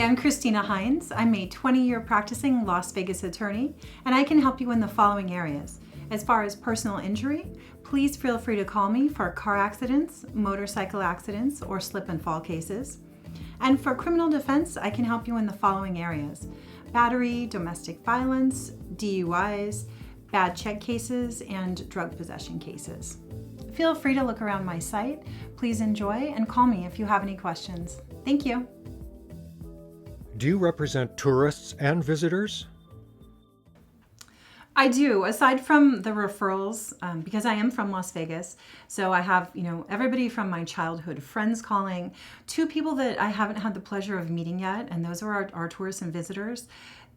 Hi, I'm Cristina Hinds. I'm a 20-year practicing Las Vegas attorney, and I can help you in the following areas. As far as personal injury, please feel free to call me for car accidents, motorcycle accidents, or slip and fall cases. And for criminal defense, I can help you in the following areas: battery, domestic violence, DUIs, bad check cases, and drug possession cases. Feel free to look around my site. Please enjoy and call me if you have any questions. Thank you. Do you represent tourists and visitors? I do, aside from the referrals, because I am from Las Vegas. So I have, everybody from my childhood friends calling, to people that I haven't had the pleasure of meeting yet, and those are our tourists and visitors.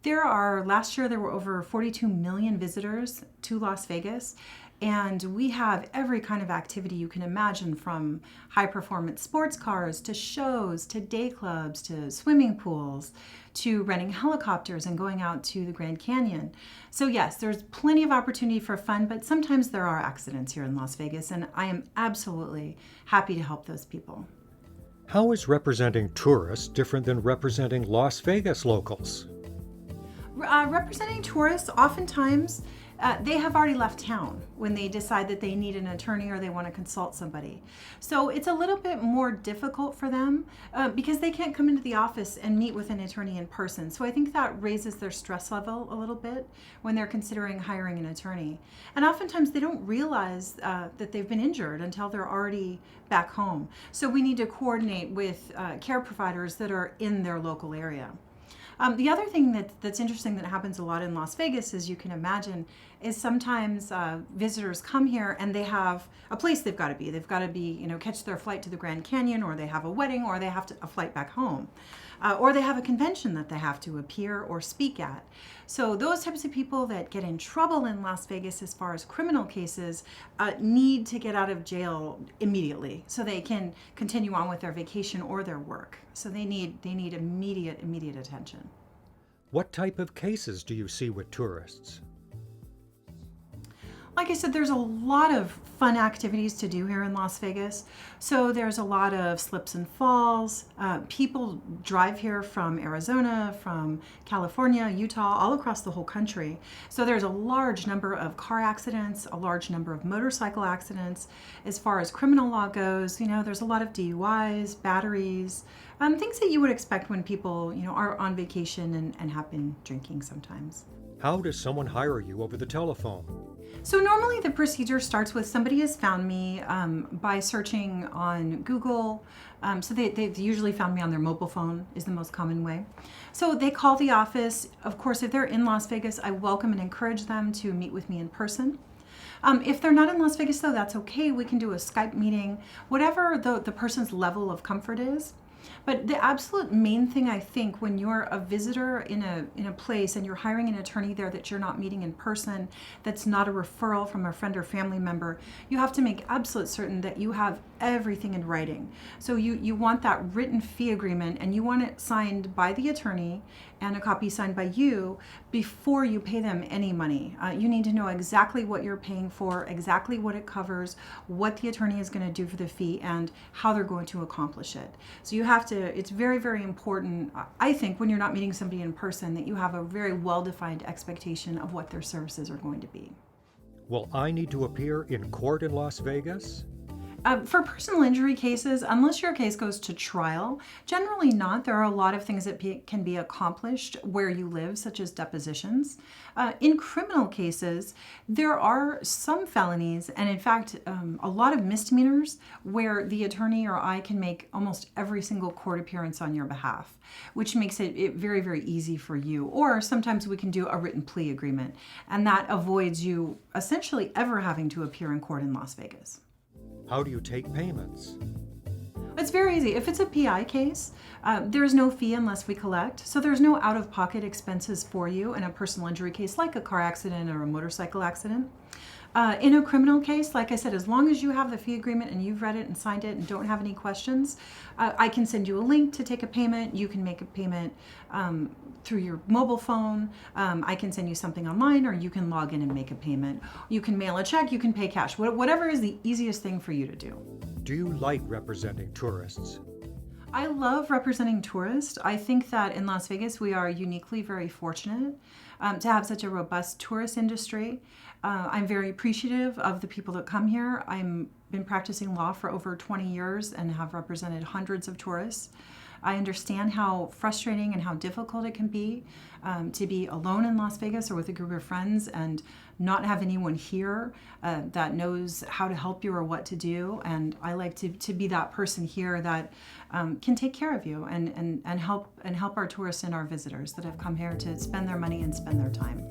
Last year there were over 42 million visitors to Las Vegas, and we have every kind of activity you can imagine, from high performance sports cars to shows to day clubs to swimming pools to renting helicopters and going out to the Grand Canyon. So yes, there's plenty of opportunity for fun, but sometimes there are accidents here in Las Vegas, and I am absolutely happy to help those people. How is representing tourists different than representing Las Vegas locals? Representing tourists, oftentimes they have already left town when they decide that they need an attorney or they want to consult somebody. So it's a little bit more difficult for them because they can't come into the office and meet with an attorney in person. So I think that raises their stress level a little bit when they're considering hiring an attorney. And oftentimes they don't realize that they've been injured until they're already back home. So we need to coordinate with care providers that are in their local area. The other thing that's interesting that happens a lot in Las Vegas, as you can imagine, is sometimes visitors come here and they have a place they've got to be. They've got to be, catch their flight to the Grand Canyon, or they have a wedding, or they have a flight back home. Or they have a convention that they have to appear or speak at. So those types of people that get in trouble in Las Vegas as far as criminal cases need to get out of jail immediately so they can continue on with their vacation or their work. So they need immediate attention. What type of cases do you see with tourists? Like I said, there's a lot of fun activities to do here in Las Vegas. So there's a lot of slips and falls. People drive here from Arizona, from California, Utah, all across the whole country. So there's a large number of car accidents, a large number of motorcycle accidents. As far as criminal law goes, there's a lot of DUIs, batteries, things that you would expect when people, are on vacation and have been drinking sometimes. How does someone hire you over the telephone? So normally the procedure starts with somebody has found me by searching on Google. So they've usually found me on their mobile phone is the most common way. So they call the office. Of course, if they're in Las Vegas, I welcome and encourage them to meet with me in person. If they're not in Las Vegas, though, that's okay. We can do a Skype meeting, whatever the person's level of comfort is. But the absolute main thing, I think, when you're a visitor in a place and you're hiring an attorney there that you're not meeting in person, that's not a referral from a friend or family member, you have to make absolute certain that you have everything in writing. So you want that written fee agreement, and you want it signed by the attorney and a copy signed by you before you pay them any money. You need to know exactly what you're paying for, exactly what it covers, what the attorney is going to do for the fee, and how they're going to accomplish it. So you have to, it's very, very important, I think, when you're not meeting somebody in person, that you have a very well-defined expectation of what their services are going to be. Will I need to appear in court in Las Vegas? For personal injury cases, unless your case goes to trial, generally not. There are a lot of things that can be accomplished where you live, such as depositions. In criminal cases, there are some felonies, and in fact, a lot of misdemeanors, where the attorney or I can make almost every single court appearance on your behalf, which makes it very, very easy for you. Or sometimes we can do a written plea agreement, and that avoids you essentially ever having to appear in court in Las Vegas. How do you take payments? It's very easy. If it's a PI case, there's no fee unless we collect. So there's no out-of-pocket expenses for you in a personal injury case like a car accident or a motorcycle accident. In a criminal case, like I said, as long as you have the fee agreement and you've read it and signed it and don't have any questions, I can send you a link to take a payment. You can make a payment through your mobile phone. I can send you something online, or you can log in and make a payment. You can mail a check, you can pay cash, whatever is the easiest thing for you to do. Do you like representing tourists? I love representing tourists. I think that in Las Vegas, we are uniquely very fortunate to have such a robust tourist industry. I'm very appreciative of the people that come here. I've been practicing law for over 20 years and have represented hundreds of tourists. I understand how frustrating and how difficult it can be to be alone in Las Vegas or with a group of friends and not have anyone here that knows how to help you or what to do. And I like to be that person here that can take care of you and help our tourists and our visitors that have come here to spend their money and spend their time.